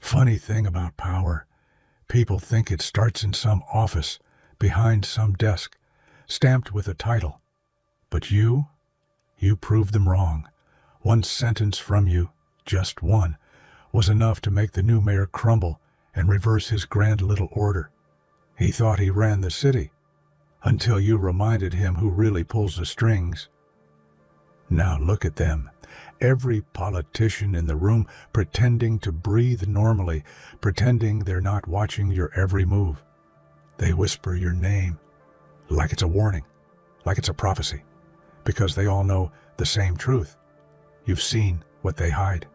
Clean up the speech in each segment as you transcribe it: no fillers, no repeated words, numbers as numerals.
Funny thing about power, people think it starts in some office, behind some desk, stamped with a title. But you proved them wrong. One sentence from you, just one, was enough to make the new mayor crumble and reverse his grand little order. He thought he ran the city, until you reminded him who really pulls the strings. Now look at them. Every politician in the room pretending to breathe normally, pretending they're not watching your every move. They whisper your name, like it's a warning, like it's a prophecy, because they all know the same truth. You've seen what they hide.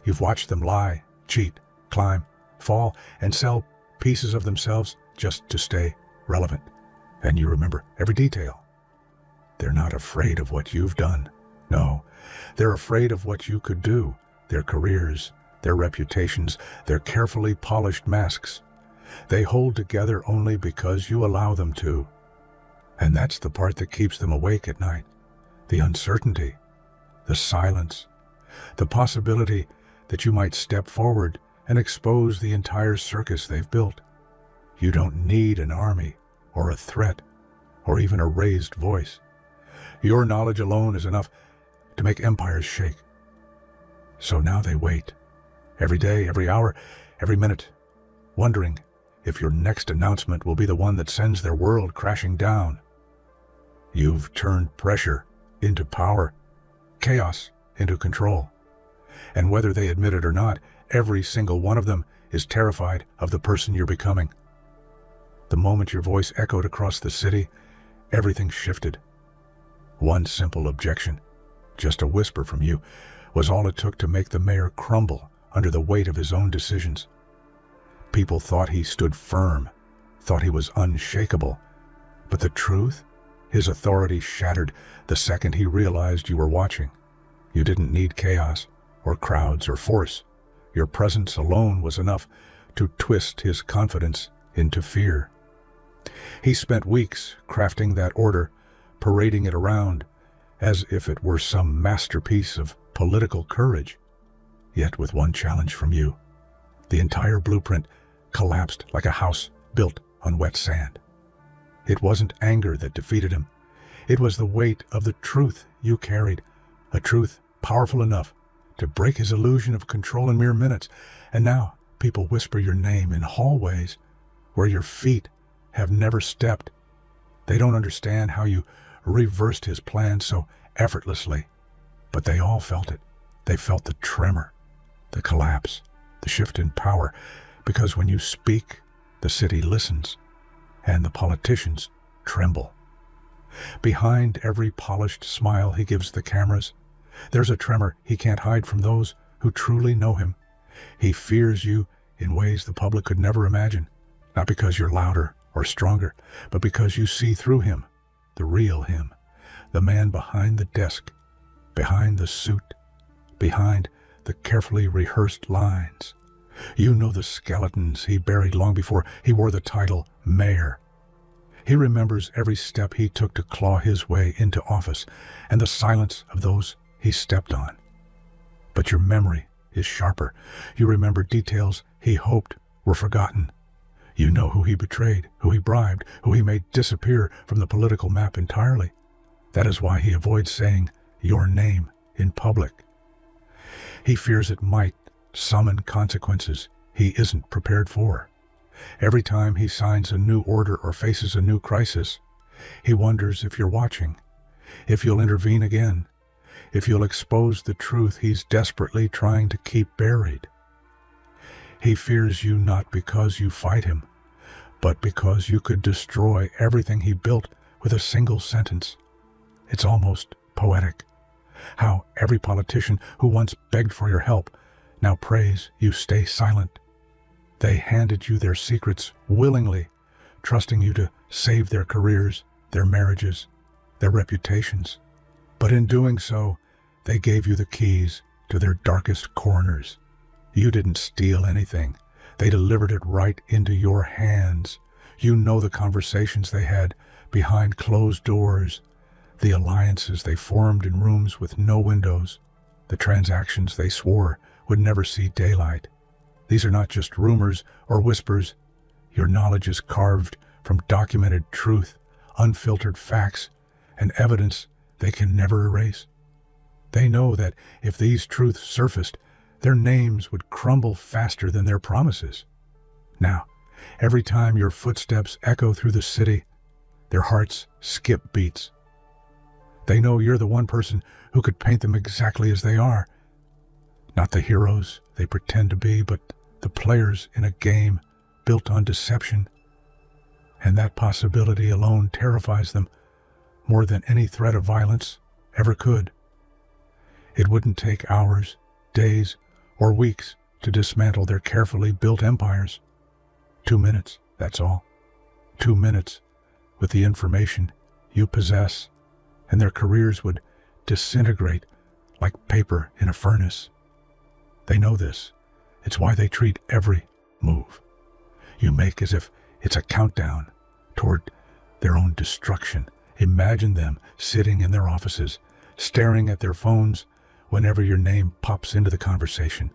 You've watched them lie, cheat, climb, fall, and sell pieces of themselves just to stay relevant. And you remember every detail. They're not afraid of what you've done. No, they're afraid of what you could do, their careers, their reputations, their carefully polished masks. They hold together only because you allow them to. And that's the part that keeps them awake at night. The uncertainty, the silence, the possibility that you might step forward and expose the entire circus they've built. You don't need an army or a threat or even a raised voice. Your knowledge alone is enough to make empires shake. So now they wait, every day, every hour, every minute, wondering if your next announcement will be the one that sends their world crashing down. You've turned pressure into power, chaos into control. And whether they admit it or not, every single one of them is terrified of the person you're becoming. The moment your voice echoed across the city, everything shifted. One simple objection, just a whisper from you, was all it took to make the mayor crumble under the weight of his own decisions. People thought he stood firm, thought he was unshakable. But the truth? His authority shattered the second he realized you were watching. You didn't need chaos, or crowds, or force. Your presence alone was enough to twist his confidence into fear. He spent weeks crafting that order, parading it around, as if it were some masterpiece of political courage. Yet with one challenge from you, the entire blueprint collapsed like a house built on wet sand. It wasn't anger that defeated him. It was the weight of the truth you carried, a truth powerful enough to break his illusion of control in mere minutes. And now people whisper your name in hallways where your feet have never stepped. They don't understand how you reversed his plan so effortlessly, but they all felt it. They felt the tremor, the collapse, the shift in power, because when you speak, the city listens, and the politicians tremble. Behind every polished smile he gives the cameras, there's a tremor he can't hide from those who truly know him. He fears you in ways the public could never imagine, not because you're louder or stronger, but because you see through him, the real him, the man behind the desk, behind the suit, behind the carefully rehearsed lines. You know the skeletons he buried long before he wore the title mayor. He remembers every step he took to claw his way into office and the silence of those he stepped on. But your memory is sharper. You remember details he hoped were forgotten. You know who he betrayed, who he bribed, who he made disappear from the political map entirely. That is why he avoids saying your name in public. He fears it might summon consequences he isn't prepared for. Every time he signs a new order or faces a new crisis, he wonders if you're watching, if you'll intervene again, if you'll expose the truth he's desperately trying to keep buried. He fears you not because you fight him, but because you could destroy everything he built with a single sentence. It's almost poetic, how every politician who once begged for your help now prays you stay silent. They handed you their secrets willingly, trusting you to save their careers, their marriages, their reputations. But in doing so, they gave you the keys to their darkest corners. You didn't steal anything. They delivered it right into your hands. You know the conversations they had behind closed doors, the alliances they formed in rooms with no windows, the transactions they swore would never see daylight. These are not just rumors or whispers. Your knowledge is carved from documented truth, unfiltered facts, and evidence they can never erase. They know that if these truths surfaced, their names would crumble faster than their promises. Now, every time your footsteps echo through the city, their hearts skip beats. They know you're the one person who could paint them exactly as they are. Not the heroes they pretend to be, but the players in a game built on deception. And that possibility alone terrifies them more than any threat of violence ever could. It wouldn't take hours, days, or weeks to dismantle their carefully built empires. 2 minutes, that's all. 2 minutes with the information you possess, and their careers would disintegrate like paper in a furnace. They know this. It's why they treat every move you make as if it's a countdown toward their own destruction. Imagine them sitting in their offices, staring at their phones whenever your name pops into the conversation.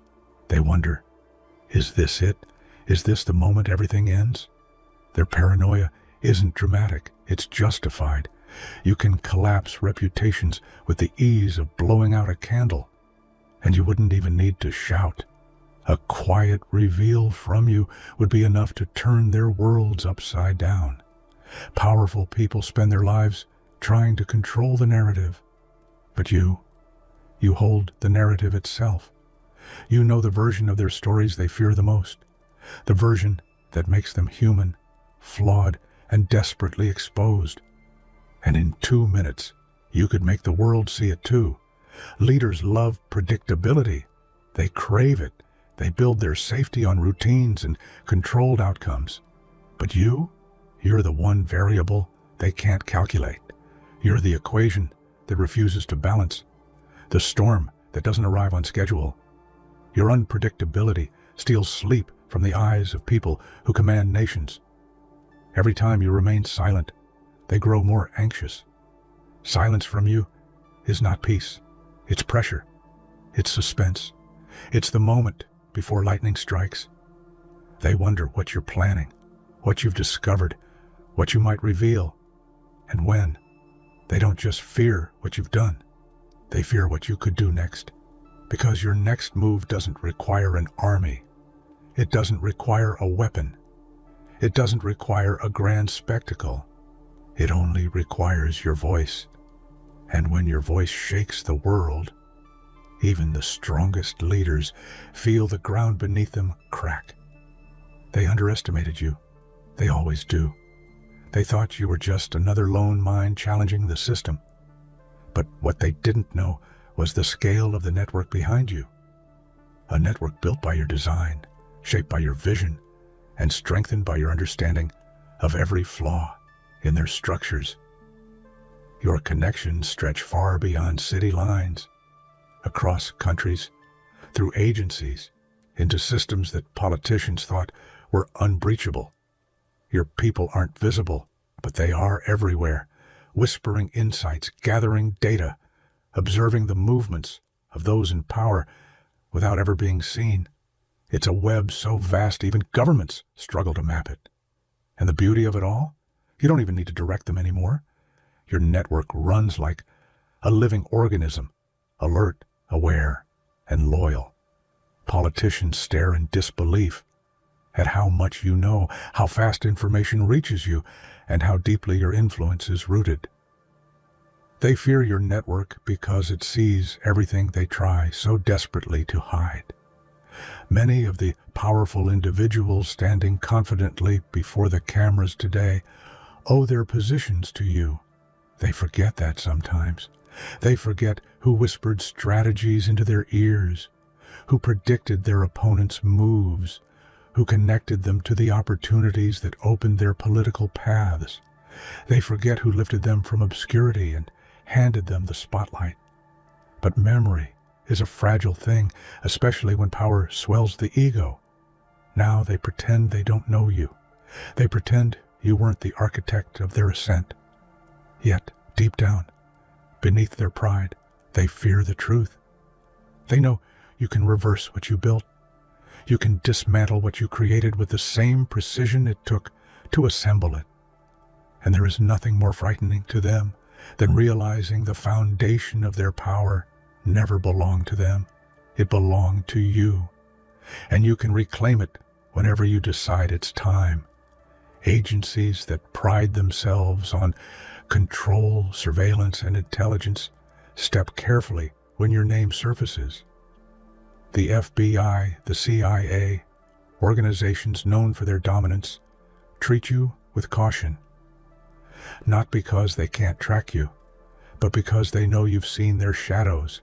They wonder, is this it? Is this the moment everything ends? Their paranoia isn't dramatic, it's justified. You can collapse reputations with the ease of blowing out a candle, and you wouldn't even need to shout. A quiet reveal from you would be enough to turn their worlds upside down. Powerful people spend their lives trying to control the narrative. But you hold the narrative itself. You know the version of their stories they fear the most, the version that makes them human, flawed, and desperately exposed. And in 2 minutes, you could make the world see it too. Leaders love predictability. They crave it. They build their safety on routines and controlled outcomes. But you're the one variable they can't calculate. You're the equation that refuses to balance, the storm that doesn't arrive on schedule. Your unpredictability steals sleep from the eyes of people who command nations. Every time you remain silent, they grow more anxious. Silence from you is not peace. It's pressure. It's suspense. It's the moment before lightning strikes. They wonder what you're planning, what you've discovered, what you might reveal, and when. They don't just fear what you've done. They fear what you could do next. Because your next move doesn't require an army. It doesn't require a weapon. It doesn't require a grand spectacle. It only requires your voice. And when your voice shakes the world, even the strongest leaders feel the ground beneath them crack. They underestimated you. They always do. They thought you were just another lone mind challenging the system. But what they didn't know was the scale of the network behind you. A network built by your design, shaped by your vision, and strengthened by your understanding of every flaw in their structures. Your connections stretch far beyond city lines, across countries, through agencies, into systems that politicians thought were unbreachable. Your people aren't visible, but they are everywhere, whispering insights, gathering data, observing the movements of those in power without ever being seen. It's a web so vast even governments struggle to map it. And the beauty of it all? You don't even need to direct them anymore. Your network runs like a living organism, alert, aware, and loyal. Politicians stare in disbelief at how much you know, how fast information reaches you, and how deeply your influence is rooted. They fear your network because it sees everything they try so desperately to hide. Many of the powerful individuals standing confidently before the cameras today owe their positions to you. They forget that sometimes. They forget who whispered strategies into their ears, who predicted their opponents' moves, who connected them to the opportunities that opened their political paths. They forget who lifted them from obscurity and handed them the spotlight. But memory is a fragile thing, especially when power swells the ego. Now they pretend they don't know you. They pretend you weren't the architect of their ascent. Yet, deep down, beneath their pride, they fear the truth. They know you can reverse what you built. You can dismantle what you created with the same precision it took to assemble it. And there is nothing more frightening to them than realizing the foundation of their power never belonged to them. It belonged to you. And you can reclaim it whenever you decide it's time. Agencies that pride themselves on control, surveillance, and intelligence step carefully when your name surfaces. The FBI, the CIA, organizations known for their dominance, treat you with caution. Not because they can't track you, but because they know you've seen their shadows.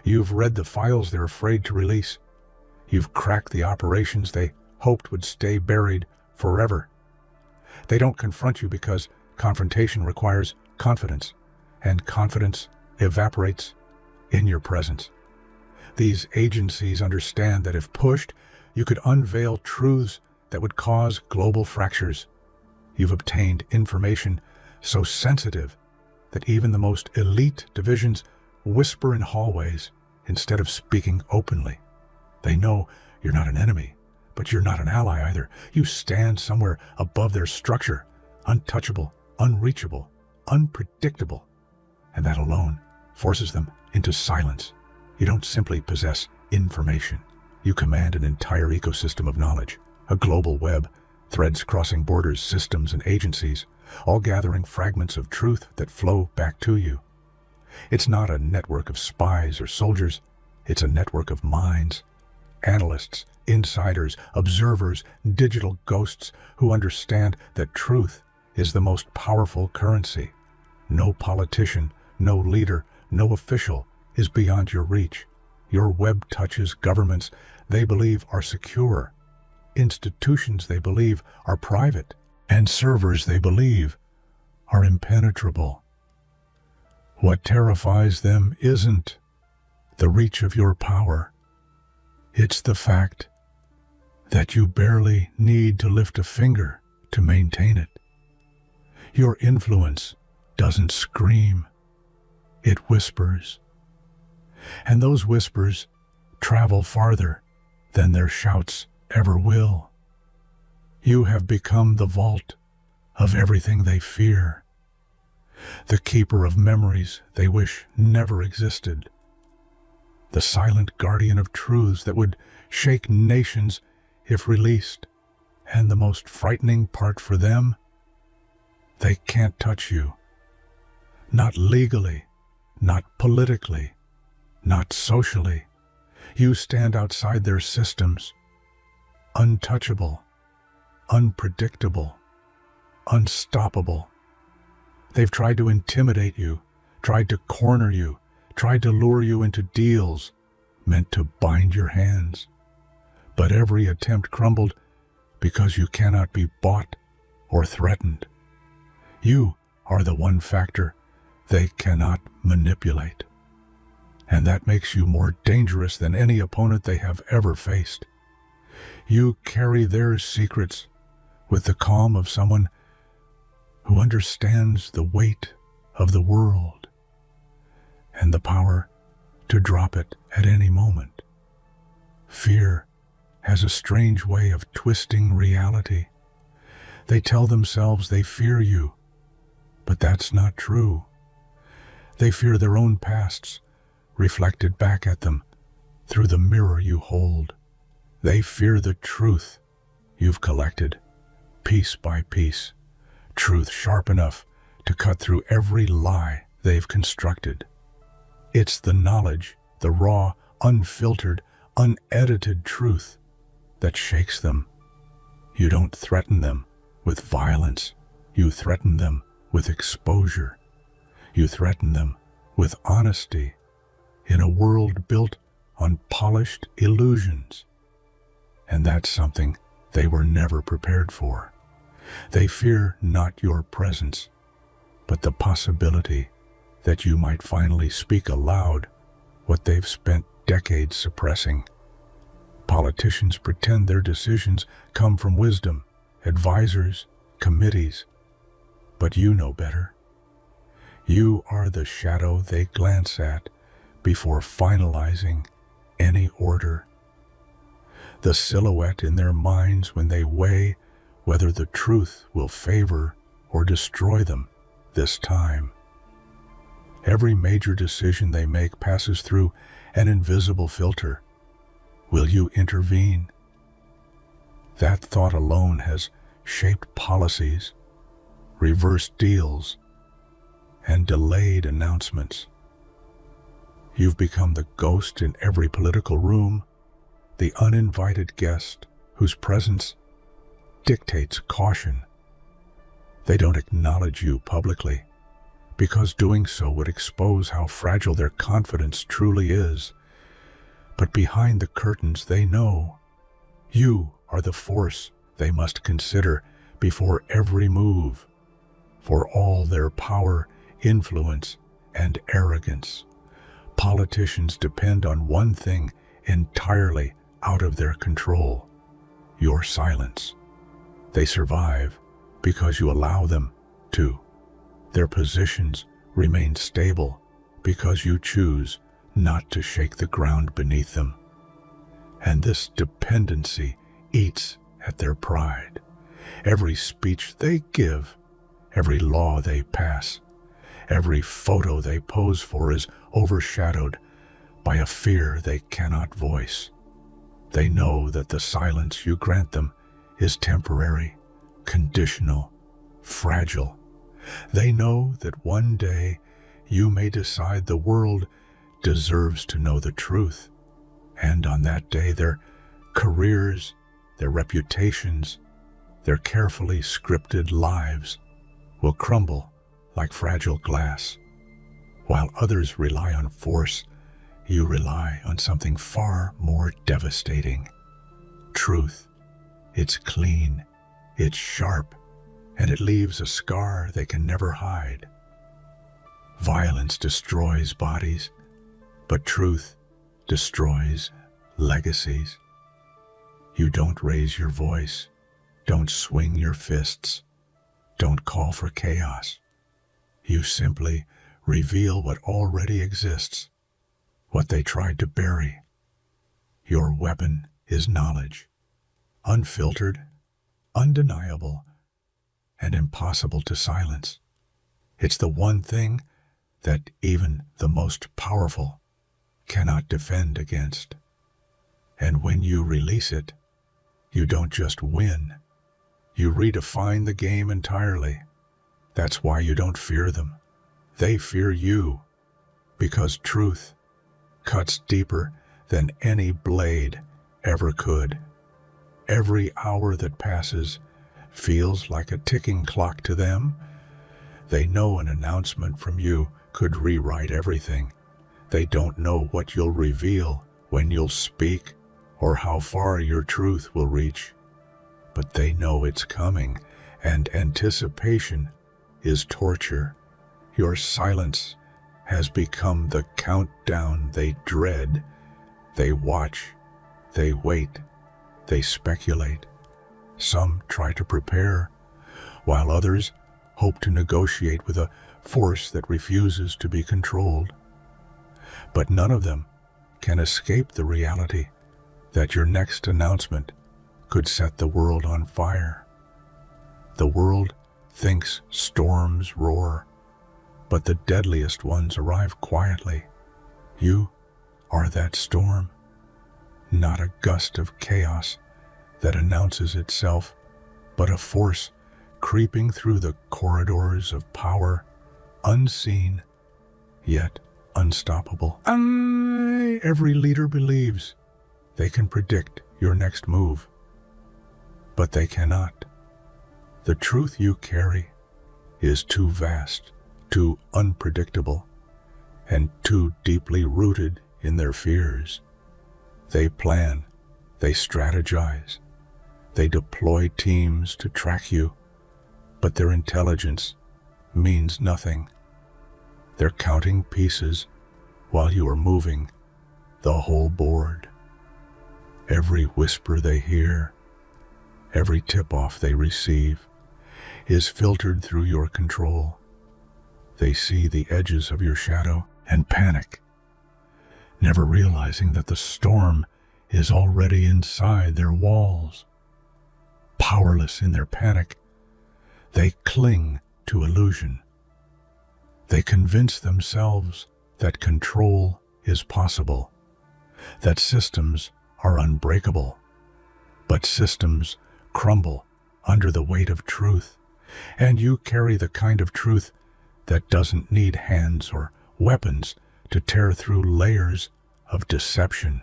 You've read the files they're afraid to release. You've cracked the operations they hoped would stay buried forever. They don't confront you because confrontation requires confidence, and confidence evaporates in your presence. These agencies understand that if pushed, you could unveil truths that would cause global fractures. You've obtained information so sensitive that even the most elite divisions whisper in hallways instead of speaking openly. They know you're not an enemy, but you're not an ally either. You stand somewhere above their structure, untouchable, unreachable, unpredictable, and that alone forces them into silence. You don't simply possess information. You command an entire ecosystem of knowledge, a global web, threads crossing borders, systems, and agencies, all gathering fragments of truth that flow back to you. It's not a network of spies or soldiers. It's a network of minds, analysts, insiders, observers, digital ghosts who understand that truth is the most powerful currency. No politician, no leader, no official is beyond your reach. Your web touches governments they believe are secure, institutions they believe are private, and servers they believe are impenetrable. What terrifies them isn't the reach of your power. It's the fact that you barely need to lift a finger to maintain it. Your influence doesn't scream, it whispers. And those whispers travel farther than their shouts ever will. You have become the vault of everything they fear, the keeper of memories they wish never existed, the silent guardian of truths that would shake nations if released. And the most frightening part for them, they can't touch you. Not legally, not politically, not socially. You stand outside their systems, untouchable, unpredictable, unstoppable. They've tried to intimidate you, tried to corner you, tried to lure you into deals meant to bind your hands. But every attempt crumbled because you cannot be bought or threatened. You are the one factor they cannot manipulate. And that makes you more dangerous than any opponent they have ever faced. You carry their secrets with the calm of someone who understands the weight of the world and the power to drop it at any moment. Fear has a strange way of twisting reality. They tell themselves they fear you, but that's not true. They fear their own pasts, reflected back at them through the mirror you hold. They fear the truth you've collected, piece by piece, truth sharp enough to cut through every lie they've constructed. It's the knowledge, the raw, unfiltered, unedited truth that shakes them. You don't threaten them with violence. You threaten them with exposure. You threaten them with honesty in a world built on polished illusions. And that's something they were never prepared for. They fear not your presence, but the possibility that you might finally speak aloud what they've spent decades suppressing. Politicians pretend their decisions come from wisdom, advisors, committees, but you know better. You are the shadow they glance at before finalizing any order. the silhouette in their minds when they weigh whether the truth will favor or destroy them this time. Every major decision they make passes through an invisible filter. Will you intervene? That thought alone has shaped policies, reversed deals, and delayed announcements. You've become the ghost in every political room, the uninvited guest whose presence dictates caution. They don't acknowledge you publicly, because doing so would expose how fragile their confidence truly is. But behind the curtains, they know you are the force they must consider before every move. For all their power, influence, and arrogance, politicians depend on one thing entirely out of their control: your silence. They survive because you allow them to. Their positions remain stable because you choose not to shake the ground beneath them. And this dependency eats at their pride. Every speech they give, every law they pass, every photo they pose for is overshadowed by a fear they cannot voice. They know that the silence you grant them is temporary, conditional, fragile. They know that one day you may decide the world deserves to know the truth, and on that day their careers, their reputations, their carefully scripted lives will crumble like fragile glass. While others rely on force, you rely on something far more devastating: truth. It's clean, it's sharp, and it leaves a scar they can never hide. Violence destroys bodies, but truth destroys legacies. You don't raise your voice, don't swing your fists, don't call for chaos. You simply reveal what already exists, what they tried to bury. Your weapon is knowledge, unfiltered, undeniable, and impossible to silence. It's the one thing that even the most powerful cannot defend against. And when you release it, you don't just win, you redefine the game entirely. That's why you don't fear them. They fear you, because truth cuts deeper than any blade ever could. Every hour that passes feels like a ticking clock to them. They know an announcement from you could rewrite everything. They don't know what you'll reveal, when you'll speak, or how far your truth will reach. But they know it's coming, and anticipation is torture. Your silence has become the countdown they dread. They watch, they wait, they speculate. Some try to prepare, while others hope to negotiate with a force that refuses to be controlled. But none of them can escape the reality that your next announcement could set the world on fire. The world thinks storms roar, but the deadliest ones arrive quietly. You are that storm, not a gust of chaos that announces itself, but a force creeping through the corridors of power, unseen, yet unstoppable. Every leader believes they can predict your next move, but they cannot. The truth you carry is too vast, too unpredictable, and too deeply rooted in their fears. They plan, they strategize, they deploy teams to track you, but their intelligence means nothing. They're counting pieces while you are moving the whole board. Every whisper they hear, every tip-off they receive, is filtered through your control. They see the edges of your shadow and panic, never realizing that the storm is already inside their walls. Powerless in their panic, they cling to illusion. They convince themselves that control is possible, that systems are unbreakable. But systems crumble under the weight of truth, and you carry the kind of truth that doesn't need hands or weapons to tear through layers of deception.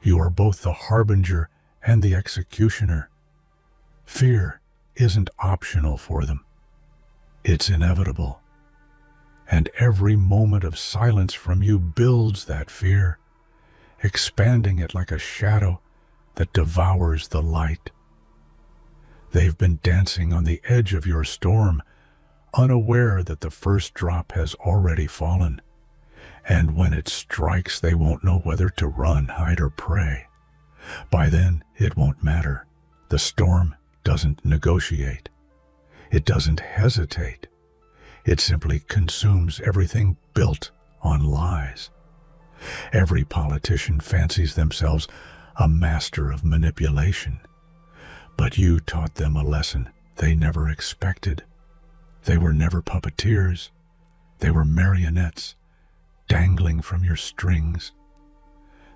You are both the harbinger and the executioner. Fear isn't optional for them. It's inevitable. And every moment of silence from you builds that fear, expanding it like a shadow that devours the light. They've been dancing on the edge of your storm, unaware that the first drop has already fallen. And when it strikes, they won't know whether to run, hide, or pray. By then, it won't matter. The storm doesn't negotiate. It doesn't hesitate. It simply consumes everything built on lies. Every politician fancies themselves a master of manipulation. But you taught them a lesson they never expected. They were never puppeteers. They were marionettes, dangling from your strings.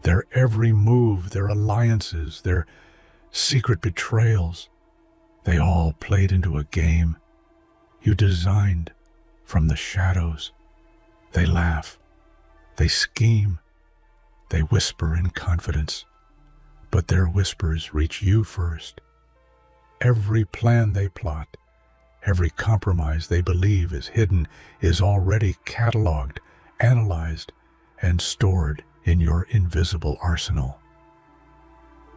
Their every move, their alliances, their secret betrayals, they all played into a game you designed from the shadows. They laugh, they scheme, they whisper in confidence, but their whispers reach you first. Every plan they plot, every compromise they believe is hidden, is already cataloged, analyzed, and stored in your invisible arsenal.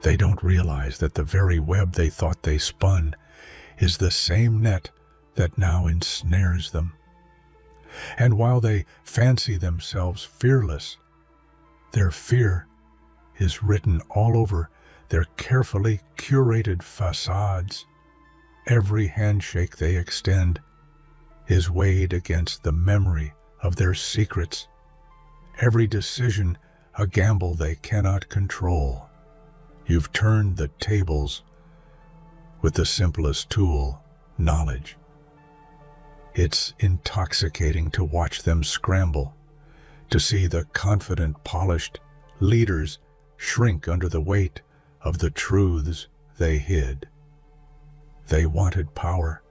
They don't realize that the very web they thought they spun is the same net that now ensnares them. And while they fancy themselves fearless, their fear is written all over their carefully curated facades. Every handshake they extend is weighed against the memory of their secrets. Every decision a gamble they cannot control. You've turned the tables with the simplest tool, knowledge. It's intoxicating to watch them scramble, to see the confident, polished leaders shrink under the weight of the truths they hid. They wanted power,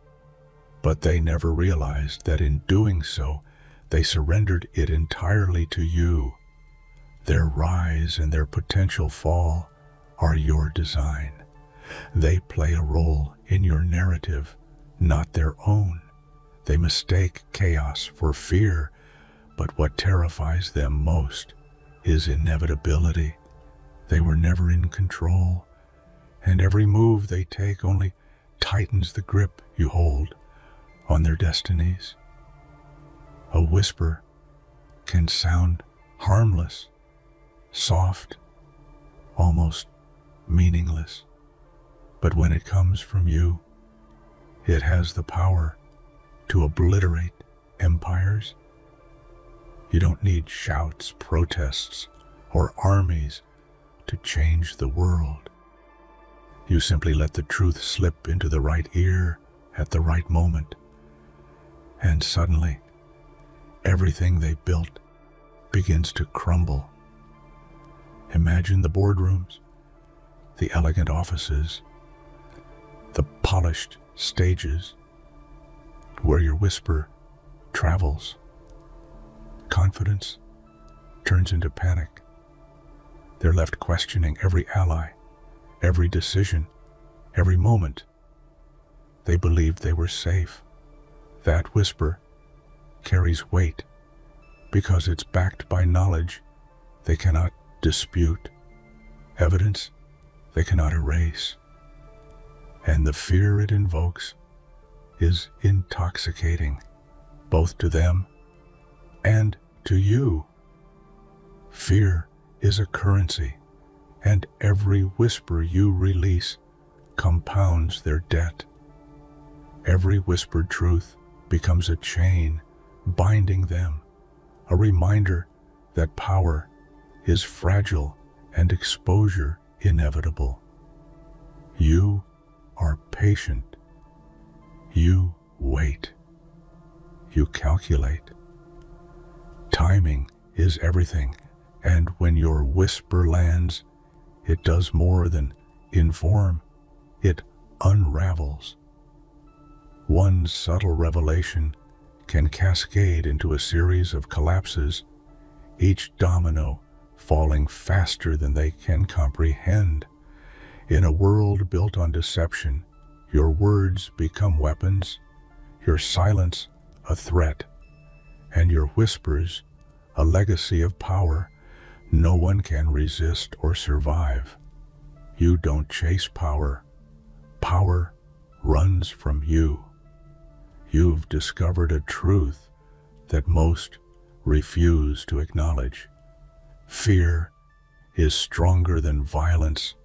but they never realized that in doing so, they surrendered it entirely to you. Their rise and their potential fall are your design. They play a role in your narrative, not their own. They mistake chaos for fear, but what terrifies them most is inevitability. They were never in control, and every move they take only tightens the grip you hold on their destinies. A whisper can sound harmless, soft, almost meaningless. But when it comes from you, it has the power to obliterate empires. You don't need shouts, protests, or armies to change the world. You simply let the truth slip into the right ear at the right moment, and suddenly, everything they built begins to crumble. Imagine the boardrooms, the elegant offices, the polished stages where your whisper travels. Confidence turns into panic. They're left questioning every ally, every decision, every moment. They believed they were safe. That whisper carries weight because it's backed by knowledge they cannot dispute, evidence they cannot erase. And the fear it invokes is intoxicating, both to them and to you. Fear is a currency, and every whisper you release compounds their debt. Every whispered truth becomes a chain binding them, a reminder that power is fragile and exposure inevitable. You are patient. You wait. You calculate. Timing is everything, and when your whisper lands, it does more than inform, it unravels. One subtle revelation can cascade into a series of collapses, each domino falling faster than they can comprehend. In a world built on deception, your words become weapons, your silence a threat, and your whispers a legacy of power no one can resist or survive. You don't chase power. Power runs from you. You've discovered a truth that most refuse to acknowledge. Fear is stronger than violence,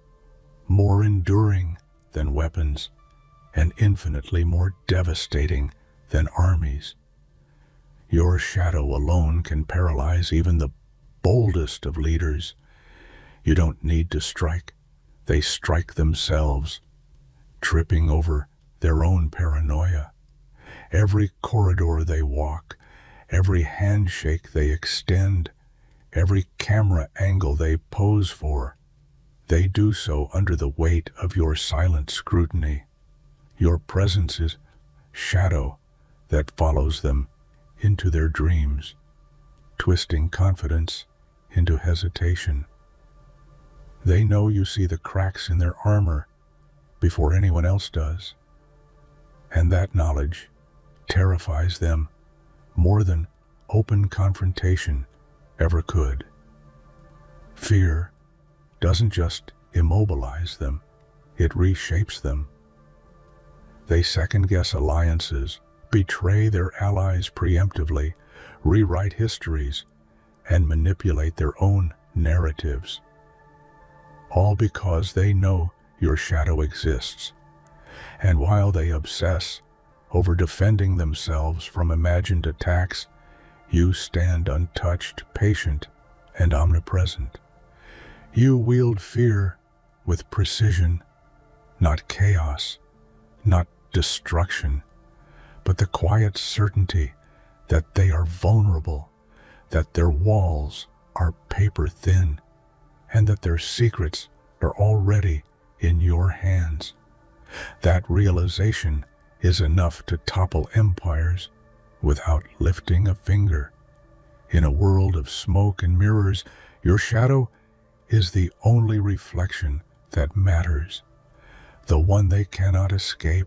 more enduring than weapons, and infinitely more devastating than armies. Your shadow alone can paralyze even the boldest of leaders. You don't need to strike. They strike themselves, tripping over their own paranoia. Every corridor they walk, every handshake they extend, every camera angle they pose for, they do so under the weight of your silent scrutiny. Your presence is shadow that follows them into their dreams, twisting confidence into hesitation. They know you see the cracks in their armor before anyone else does, and that knowledge terrifies them more than open confrontation ever could. Fear doesn't just immobilize them, it reshapes them. They second-guess alliances, betray their allies preemptively, rewrite histories, and manipulate their own narratives. All because they know your shadow exists. And while they obsess over defending themselves from imagined attacks, you stand untouched, patient, and omnipresent. You wield fear with precision, not chaos, not destruction, but the quiet certainty that they are vulnerable, that their walls are paper thin, and that their secrets are already in your hands. That realization is enough to topple empires without lifting a finger. In a world of smoke and mirrors, your shadow is the only reflection that matters, the one they cannot escape,